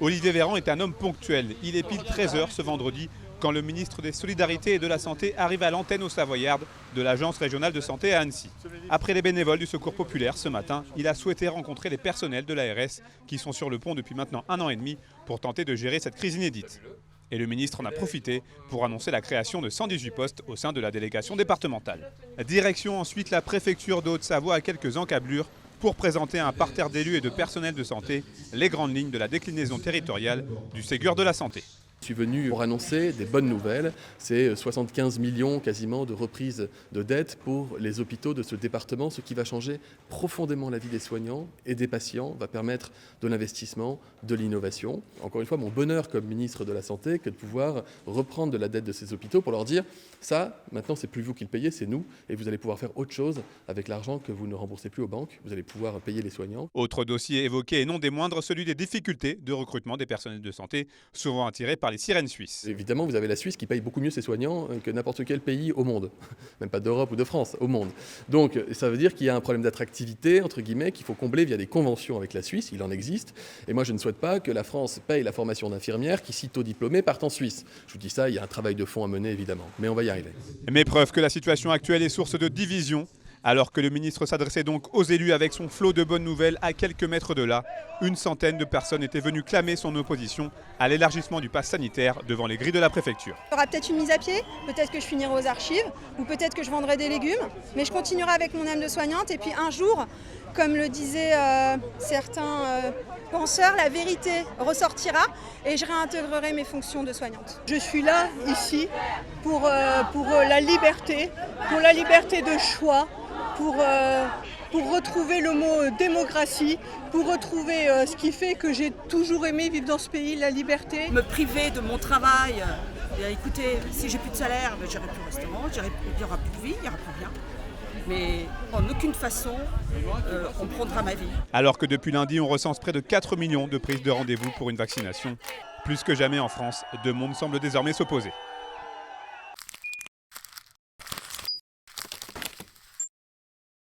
Olivier Véran est un homme ponctuel. Il est pile 13 h ce vendredi quand le ministre des Solidarités et de la Santé arrive à l'antenne aux Savoyardes de l'Agence régionale de santé à Annecy. Après les bénévoles du Secours populaire ce matin, il a souhaité rencontrer les personnels de l'ARS qui sont sur le pont depuis maintenant 1 an et demi pour tenter de gérer cette crise inédite. Et le ministre en a profité pour annoncer la création de 118 postes au sein de la délégation départementale. Direction ensuite la préfecture de Haute-Savoie à quelques encablures pour présenter à un parterre d'élus et de personnel de santé les grandes lignes de la déclinaison territoriale du Ségur de la santé. Je suis venu pour annoncer des bonnes nouvelles. C'est 75 millions quasiment de reprise de dettes pour les hôpitaux de ce département, ce qui va changer profondément la vie des soignants et des patients, va permettre de l'investissement, de l'innovation. Encore une fois, mon bonheur comme ministre de la Santé que de pouvoir reprendre de la dette de ces hôpitaux pour leur dire ça, maintenant c'est plus vous qui le payez, c'est nous, et vous allez pouvoir faire autre chose avec l'argent que vous ne remboursez plus aux banques. Vous allez pouvoir payer les soignants. Autre dossier évoqué et non des moindres, celui des difficultés de recrutement des personnels de santé, souvent attirés par les sirènes suisses. Évidemment, vous avez la Suisse qui paye beaucoup mieux ses soignants que n'importe quel pays au monde, même pas d'Europe ou de France, au monde. Donc ça veut dire qu'il y a un problème d'attractivité, entre guillemets, qu'il faut combler via des conventions avec la Suisse, il en existe. Et moi je ne souhaite pas que la France paye la formation d'infirmières qui, sitôt diplômées, partent en Suisse. Je vous dis ça, il y a un travail de fond à mener évidemment, mais on va y arriver. Mais preuve que la situation actuelle est source de division. Alors que le ministre s'adressait donc aux élus avec son flot de bonnes nouvelles, à quelques mètres de là, une centaine de personnes étaient venues clamer son opposition à l'élargissement du pass sanitaire devant les grilles de la préfecture. Il y aura peut-être une mise à pied, peut-être que je finirai aux archives, ou peut-être que je vendrai des légumes, mais je continuerai avec mon âme de soignante et puis un jour, comme le disaient certains penseurs, la vérité ressortira et je réintégrerai mes fonctions de soignante. Je suis là, ici, pour la liberté de choix, pour retrouver le mot démocratie, pour retrouver ce qui fait que j'ai toujours aimé vivre dans ce pays, la liberté. Me priver de mon travail, écoutez, si j'ai plus de salaire, j'irai plus au restaurant, il n'y aura plus de vie, il n'y aura plus rien. Mais en aucune façon, on prendra ma vie. Alors que depuis lundi, on recense près de 4 millions de prises de rendez-vous pour une vaccination. Plus que jamais en France, deux mondes semblent désormais s'opposer.